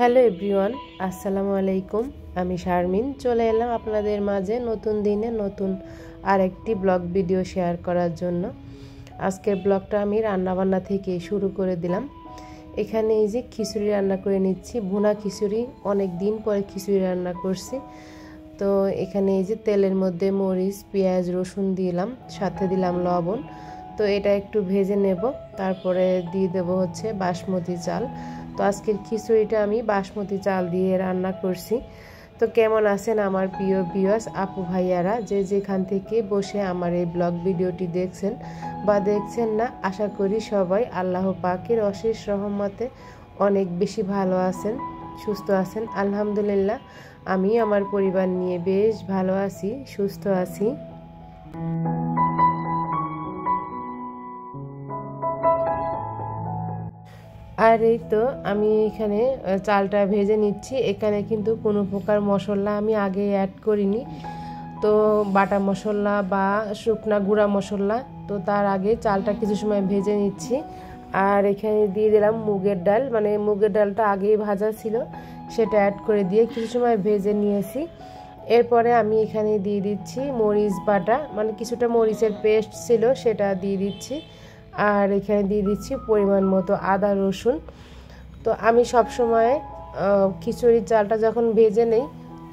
Hello everyone, আসসালামু আলাইকুম। আমি শারমিন চলে এলাম আপনাদের মাঝে নতুন দিনে নতুন আরেকটি ব্লগ ভিডিও শেয়ার করার জন্য। আজকের ব্লগটা আমি রান্নাবান্না থেকে শুরু করে দিলাম। এখানে এই যে খিচুড়ি রান্না করে নিচ্ছি, ভুনা খিচুড়ি। অনেক দিন পরে খিচুড়ি রান্না করছি। তো এখানে এই যে তেলের মধ্যে মরিচ, পেঁয়াজ, রসুন দিলাম, সাথে দিলাম লবণ। তো এটা একটু ভেজে নেব, তারপরে দিয়ে দেব হচ্ছে বাসমতি চাল। তো আজকের খিচুড়িটা আমি বাসমতি চাল দিয়ে রান্না করছি। তো কেমন আছেন আমার প্রিয় ভিউয়ার্স, আপু ভাইয়ারা, যে যেখান থেকে বসে আমার এই ব্লগ ভিডিওটি দেখছেন বা দেখছেন না, আশা করি সবাই আল্লাহ পাকের অশেষ রহমতে অনেক বেশি ভালো আছেন, সুস্থ আছেন। আলহামদুলিল্লাহ, আমি আমার পরিবার নিয়ে বেশ ভালো আছি, সুস্থ আছি। আর এই তো আমি এখানে চালটা ভেজে নিচ্ছি। এখানে কিন্তু কোনো প্রকার মশলা আমি আগে অ্যাড করিনি, তো বাটা মশলা বা শুকনা গুঁড়া মশলা। তো তার আগে চালটা কিছু সময় ভেজে নিচ্ছি। আর এখানে দিয়ে দিলাম মুগের ডাল, মানে মুগের ডালটা আগেই ভাজা ছিল, সেটা অ্যাড করে দিয়ে কিছু সময় ভেজে নিয়েছি। এরপরে আমি এখানে দিয়ে দিচ্ছি মরিচ বাটা, মানে কিছুটা মরিচের পেস্ট ছিল সেটা দিয়ে দিচ্ছি। আর এখানে দিয়ে দিচ্ছি পরিমাণ মতো আদা রসুন। তো আমি সব সময় খিচুড়ির চালটা যখন ভেজে নেই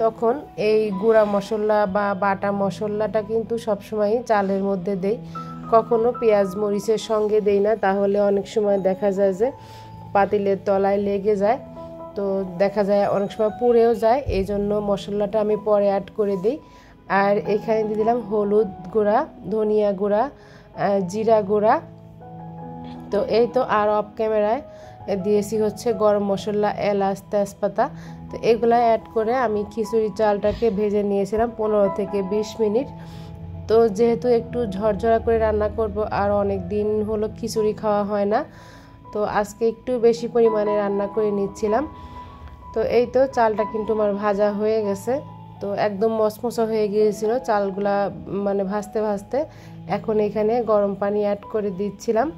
তখন এই গুঁড়া মশলা বা বাটা মশলাটা কিন্তু সবসময়ই চালের মধ্যে দেই, কখনো পেঁয়াজ মরিচের সঙ্গে দেই না, তাহলে অনেক সময় দেখা যায় যে পাতিলের তলায় লেগে যায়, তো দেখা যায় অনেক সময় পুড়েও যায়। এই জন্য মশলাটা আমি পরে অ্যাড করে দিই। আর এখানে দিয়ে দিলাম হলুদ গুঁড়া, ধনিয়া গুঁড়া, জিরা গুঁড়া। তো এই তো, আর অফ ক্যামেরায় দিয়েছি হচ্ছে গরম মশলা, এলাচ, তেজপাতা। তো এগুলো অ্যাড করে আমি খিচুড়ি চালটাকে ভেজে নিয়েছিলাম 15 থেকে 20 মিনিট। তো যেহেতু একটু ঝরঝরা করে রান্না করব, আর অনেক দিন হলো খিচুড়ি খাওয়া হয় না, তো আজকে একটু বেশি পরিমাণে রান্না করে নিচ্ছিলাম। তো এই তো চালটা কিন্তু আমার ভাজা হয়ে গেছে, তো একদম মচমচা হয়ে গিয়েছিল চালগুলা, মানে ভাজতে ভাজতে। এখন এখানে গরম পানি অ্যাড করে দিচ্ছিলাম।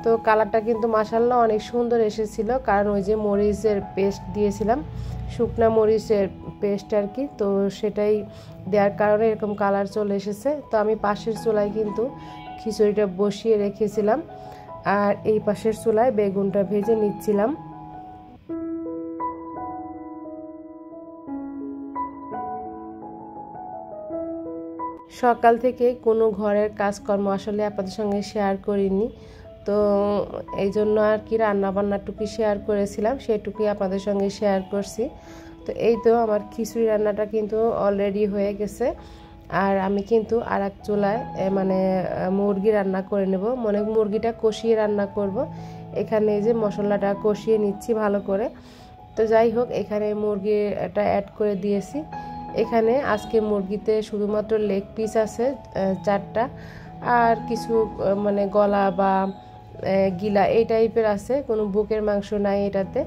তো কালারটা কিন্তু মাশাআল্লাহ অনেক সুন্দর এসেছিল, কারণ ওই যে মরিচের পেস্ট দিয়েছিলাম, শুকনা মরিচের পেস্ট আর কি, তো সেটাই দেওয়ার কারণে এরকম কালার চলে এসেছে। তো আমি পাশের চুলায় কিন্তু খিচুড়িটা বসিয়ে রেখেছিলাম, আর এই পাশের চুলায় বেগুনটা ভেজে নিচ্ছিলাম। সকাল থেকে কোনো ঘরের কাজকর্ম আসলে আপনাদের সঙ্গে শেয়ার করিনি, তো এই জন্য আর কি রান্নাবান্নাটুকু শেয়ার করেছিলাম, সেটুকুই আপনাদের সঙ্গে শেয়ার করছি। তো এই তো আমার খিচুড়ি রান্নাটা কিন্তু অলরেডি হয়ে গেছে। আর আমি কিন্তু আর এক চুলায় মানে মুরগি রান্না করে নেব, মানে মুরগিটা কষিয়ে রান্না করব। এখানে এই যে মশলাটা কষিয়ে নিচ্ছি ভালো করে। তো যাই হোক, এখানে মুরগিটা অ্যাড করে দিয়েছি। এখানে আজকে মুরগিতে শুধুমাত্র লেগ পিস আছে 4টা, আর কিছু মানে গলা বা গিলা এই টাইপের আছে, কোনো বুকের মাংস নাই এটাতে।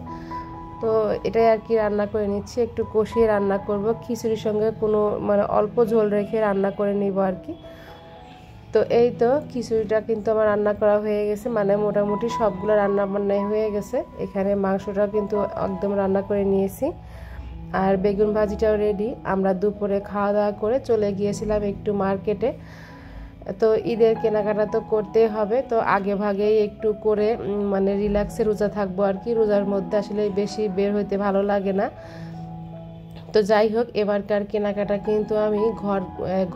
তো এটাই আর কি রান্না করে নিচ্ছি, একটু কষিয়ে রান্না করব, খিচুড়ির সঙ্গে কোনো মানে অল্প ঝোল রেখে রান্না করে নিব আর কি। তো এই তো খিচুড়িটা কিন্তু আমার রান্না করা হয়ে গেছে, মানে মোটামুটি সবগুলো রান্না বান্নাই হয়ে গেছে। এখানে মাংসটাও কিন্তু একদম রান্না করে নিয়েছি, আর বেগুন ভাজিটাও রেডি। আমরা দুপুরে খাওয়া দাওয়া করে চলে গিয়েছিলাম একটু মার্কেটে। তো ঈদের কেনাকাটা তো করতেই হবে, তো আগে ভাগেই একটু করে মানে রিল্যাক্সে রোজা থাকবো আর কি। রোজার মধ্যে আসলে বেশি বের হইতে ভালো লাগে না। তো যাই হোক, এবারকার কেনাকাটা কিন্তু আমি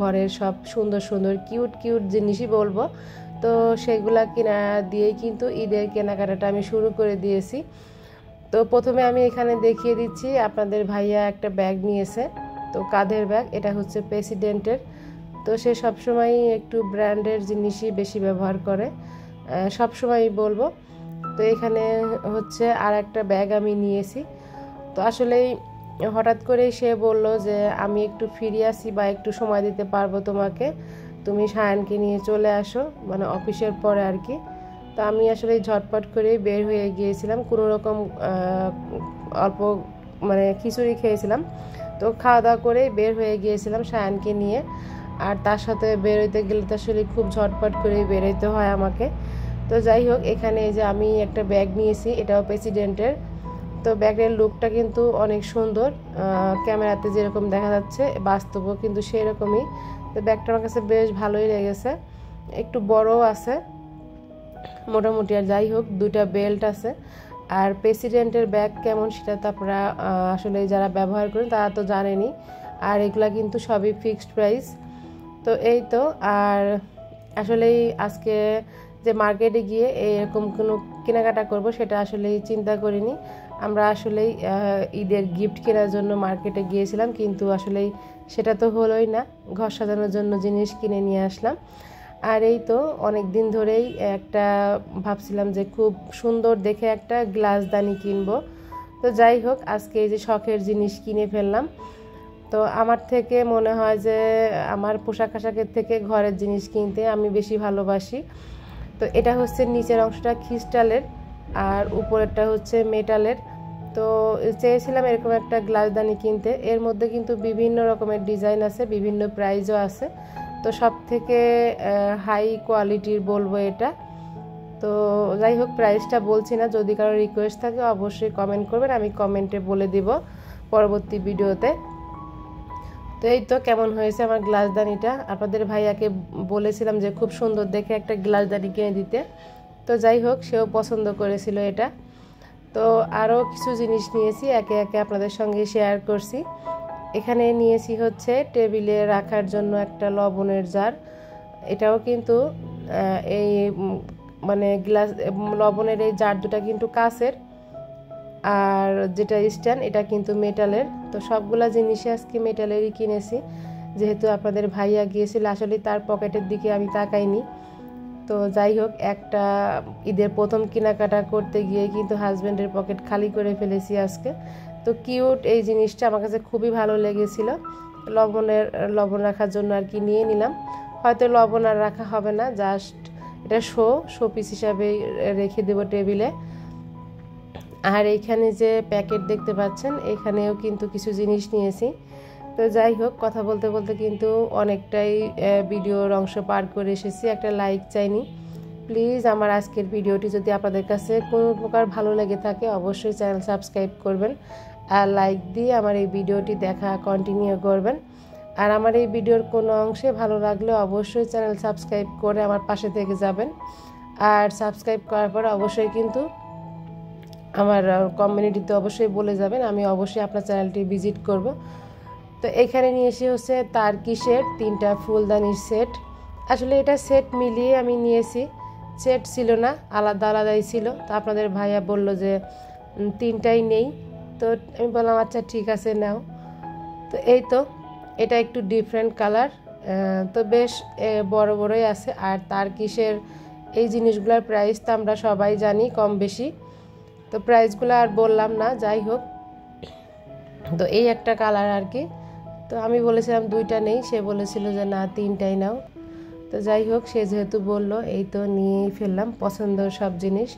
ঘরের সব সুন্দর সুন্দর কিউট কিউট জিনিসই বলবো, তো সেগুলা কেনা দিয়েই কিন্তু ঈদের কেনাকাটাটা আমি শুরু করে দিয়েছি। তো প্রথমে আমি এখানে দেখিয়ে দিচ্ছি, আপনাদের ভাইয়া একটা ব্যাগ নিয়েছে, তো কাঁধের ব্যাগ, এটা হচ্ছে প্রেসিডেন্টের। তো সে সবসময়ই একটু ব্র্যান্ডের জিনিসই বেশি ব্যবহার করে, সবসময়ই বলবো। তো এখানে হচ্ছে আর একটা ব্যাগ আমি নিয়েছি। তো আসলেই হঠাৎ করেই সে বলল যে আমি একটু ফিরে আসি বা একটু সময় দিতে পারবো তোমাকে, তুমি সায়ানকে নিয়ে চলে আসো, মানে অফিসের পরে আর কি। তো আমি আসলে ঝটপট করে বের হয়ে গিয়েছিলাম, কোনো রকম অল্প মানে খিচুড়ি খেয়েছিলাম, তো খাওয়া দাওয়া করে বের হয়ে গিয়েছিলাম সায়ানকে নিয়ে। আর তার সাথে বেরোতে গেলে তো আসলে খুব ঝটপট করে বেরোতে হয় আমাকে। তো যাই হোক, এখানে যে আমি একটা ব্যাগ নিয়েছি, এটাও প্রেসিডেন্টের। তো ব্যাগের লুকটা কিন্তু অনেক সুন্দর, ক্যামেরাতে যেরকম দেখা যাচ্ছে বাস্তবও কিন্তু সেই রকমই। তো ব্যাগটা আমার কাছে বেশ ভালোই লেগেছে, একটু বড়ও আছে মোটামুটি। আর যাই হোক, দুইটা বেল্ট আছে। আর প্রেসিডেন্টের ব্যাগ কেমন সেটা তো আপনারা আসলে যারা ব্যবহার করেন তারা তো জানেনই। আর এগুলা কিন্তু সবই ফিক্সড প্রাইস। তো এই তো, আর আসলেই আজকে যে মার্কেটে গিয়ে এরকম কোনো কেনাকাটা করব সেটা আসলেই চিন্তা করিনি। আমরা আসলেই ঈদের গিফট কেনার জন্য মার্কেটে গিয়েছিলাম, কিন্তু আসলেই সেটা তো হলোই না। ঘর সাজানোর জন্য জিনিস কিনে নিয়ে আসলাম। আর এই তো অনেক দিন ধরেই একটা ভাবছিলাম যে খুব সুন্দর দেখে একটা গ্লাসদানি কিনবো। তো যাই হোক, আজকে এই যে শখের জিনিস কিনে ফেললাম। তো আমার থেকে মনে হয় যে আমার পোশাক আশাকের থেকে ঘরের জিনিস কিনতে আমি বেশি ভালোবাসি। তো এটা হচ্ছে নিচের অংশটা ক্রিস্টালের আর উপরেরটা হচ্ছে মেটালের। তো চেয়েছিলাম এরকম একটা গ্লাসদানি কিনতে। এর মধ্যে কিন্তু বিভিন্ন রকমের ডিজাইন আছে, বিভিন্ন প্রাইসও আছে। তো সব থেকে হাই কোয়ালিটির বলবো এটা। তো যাই হোক, প্রাইসটা বলছি না, যদি কারো রিকোয়েস্ট থাকে অবশ্যই কমেন্ট করবেন, আমি কমেন্টে বলে দিব পরবর্তী ভিডিওতে। তো এই তো কেমন হয়েছে আমার গ্লাসদানিটা। আপনাদের ভাইয়াকে বলেছিলাম যে খুব সুন্দর দেখে একটা গ্লাসদানি কিনে দিতে। তো যাই হোক, সেও পছন্দ করেছিল এটা। তো আরও কিছু জিনিস নিয়েছি, একে একে আপনাদের সঙ্গে শেয়ার করছি। এখানে নিয়েছি হচ্ছে টেবিলে রাখার জন্য একটা লবণের জার। এটাও কিন্তু এই মানে গ্লাস লবণের এই জার দুটা কিন্তু কাচের, আর যেটা স্ট্যান্ড এটা কিন্তু মেটালের। তো সবগুলা জিনিসই আজকে মেটালেরই কিনেছি, যেহেতু আপনাদের ভাইয়া গিয়েছিল, আসলে তার পকেটের দিকে আমি তাকাইনি। তো যাই হোক, একটা ঈদের প্রথম কেনাকাটা করতে গিয়ে কিন্তু হাজব্যান্ডের পকেট খালি করে ফেলেছি আজকে। তো কিউট এই জিনিসটা আমার কাছে খুবই ভালো লেগেছিল। লবণ রাখার জন্য আর কি নিয়ে নিলাম। হয়তো লবণ আর রাখা হবে না, জাস্ট এটা শো পিস হিসাবে রেখে দেবো টেবিলে। আর এইখানে যে প্যাকেট দেখতে পাচ্ছেন, এখানেও কিন্তু কিছু জিনিস নিয়েছি। তো যাই হোক, কথা বলতে বলতে কিন্তু অনেকটাই ভিডিওর অংশ পার করে এসেছি। একটা লাইক চাইনি প্লিজ। আমার আজকের ভিডিওটি যদি আপনাদের কাছে কোনো প্রকার ভালো লেগে থাকে অবশ্যই চ্যানেল সাবস্ক্রাইব করবেন, আর লাইক দিয়ে আমার এই ভিডিওটি দেখা কন্টিনিউ করবেন। আর আমার এই ভিডিওর কোনো অংশে ভালো লাগলে অবশ্যই চ্যানেল সাবস্ক্রাইব করে আমার পাশে থেকে যাবেন। আর সাবস্ক্রাইব করার পর অবশ্যই কিন্তু আমার কমিউনিটিতে অবশ্যই বলে যাবেন, আমি অবশ্যই আপনার চ্যানেলটি ভিজিট করব। তো এখানে নিয়ে এসে হচ্ছে তার্কি সেট, 3টা ফুলদানির সেট। আসলে এটা সেট মিলিয়ে আমি নিয়েছি, সেট ছিল না, আলাদা আলাদাই ছিল। তো আপনাদের ভাইয়া বলল যে 3টাই নেই। তো আমি বললাম আচ্ছা ঠিক আছে নাও। তো এই তো, এটা একটু ডিফারেন্ট কালার, তো বেশ বড় বড়ই আছে। আর তার্কিসের এই জিনিসগুলোর প্রাইস তো আমরা সবাই জানি কম বেশি, তো প্রাইসগুলো আর বললাম না। যাই হোক, তো এই একটা কালার আর কি। তো আমি বলেছিলাম 2টা নেই, সে বলেছিল যে না 3টাই নাও। তো যাই হোক, সে যেহেতু বললো এই তো নিয়েই ফেললাম পছন্দের সব জিনিস।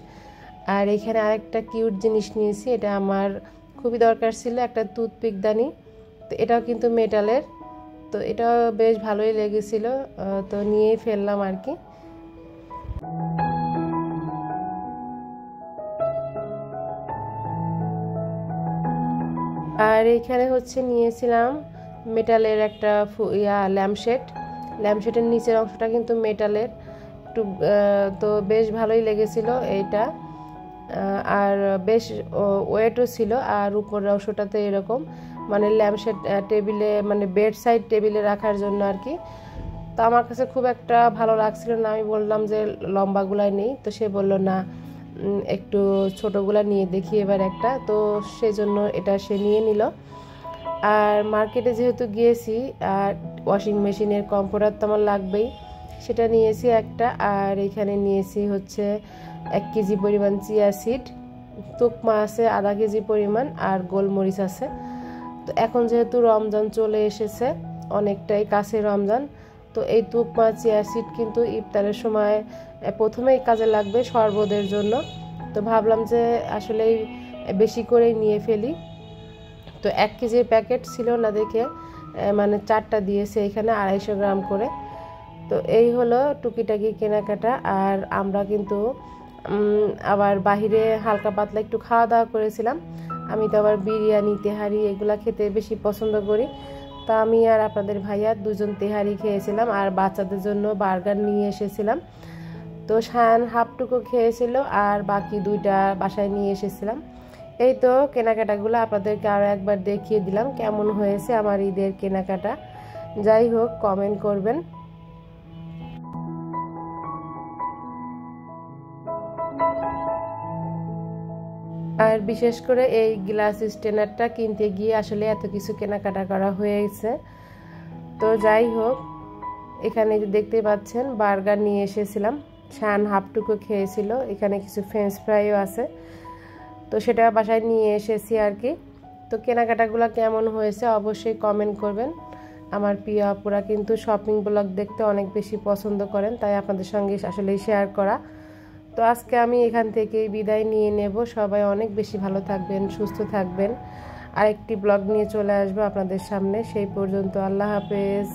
আর এখানে আরেকটা কিউট জিনিস নিয়েছি, এটা আমার খুবই দরকার ছিল, একটা টুথপিক দানি। তো এটাও কিন্তু মেটালের, তো এটাও বেশ ভালোই লেগেছিল, তো নিয়েই ফেললাম আর কি। আর এখানে হচ্ছে নিয়েছিলাম মেটালের একটা ল্যাম্পশেটের নিচের অংশটা কিন্তু মেটালের, একটু তো বেশ ভালোই লেগেছিল এইটা। আর বেশ ওয়েটও ছিল। আর উপরের অংশটাতে এরকম মানে ল্যাম্পশেড টেবিলে, মানে বেড সাইড টেবিলে রাখার জন্য আর কি। তো আমার কাছে খুব একটা ভালো লাগছিল না, আমি বললাম যে লম্বাগুলাই নেই। তো সে বলল না, একটু ছোটোগুলা নিয়ে দেখি এবার একটা। তো সেজন্য এটা সে নিয়ে নিল। আর মার্কেটে যেহেতু গিয়েছি, আর ওয়াশিং মেশিনের কম্পিউটার তো আমার লাগবেই, সেটা নিয়েছি একটা। আর এখানে নিয়েছি হচ্ছে 1 কেজি পরিমাণ চিয়া সিড, তুকমা আছে আধা কেজি পরিমাণ, আর গোলমরিচ আছে। তো এখন যেহেতু রমজান চলে এসেছে, অনেকটাই কাছে রমজান, তো এই তুকমা চিয়া সিড কিন্তু ইফতারের সময় প্রথমেই কাজে লাগবে শরবতের জন্য। তো ভাবলাম যে আসলেই বেশি করেই নিয়ে ফেলি। তো 1 কেজির প্যাকেট ছিল না দেখে মানে 4টা দিয়েছে এখানে 250 গ্রাম করে। তো এই হলো টুকিটাকি কেনাকাটা। আর আমরা কিন্তু আবার বাহিরে হালকা পাতলা একটু খাওয়া দাওয়া করেছিলাম। আমি তো আবার বিরিয়ানি তেহারি এগুলা খেতে বেশি পছন্দ করি। তো আমি আর আপনাদের ভাইয়া দুজন তেহারি খেয়েছিলাম আর বাচ্চাদের জন্য বার্গার নিয়ে এসেছিলাম। তো সায়ান হাফটুকু খেয়েছিল আর বাকি দুইটা বাসায় নিয়ে এসেছিলাম। এই তো কেনাকাটাগুলো আপনাদেরকে আরও একবার দেখিয়ে দিলাম কেমন হয়েছে আমার ঈদের কেনাকাটা। যাই হোক, কমেন্ট করবেন। আর বিশেষ করে এই গ্লাস স্টেনারটা কিনতে গিয়ে আসলে এত কিছু কেনাকাটা করা হয়েছে। তো যাই হোক, এখানে যে দেখতে পাচ্ছেন বার্গার নিয়ে এসেছিলাম, শান হাফটুকু খেয়েছিল, এখানে কিছু ফ্রেঞ্চ ফ্রাইও আছে, তো সেটা বাসায় নিয়ে এসেছি আর কি। তো কেনাকাটাগুলো কেমন হয়েছে অবশ্যই কমেন্ট করবেন। আমার প্রিয় আপুরা কিন্তু শপিং ব্লগ দেখতে অনেক বেশি পছন্দ করেন, তাই আপনাদের সঙ্গে আসলে শেয়ার করা। তো আজকে আমি এখান থেকেই বিদায় নিয়ে নেব। সবাই অনেক বেশি ভালো থাকবেন, সুস্থ থাকবেন। আরেকটি ব্লগ নিয়ে চলে আসবো আপনাদের সামনে। সেই পর্যন্ত আল্লাহ হাফেজ।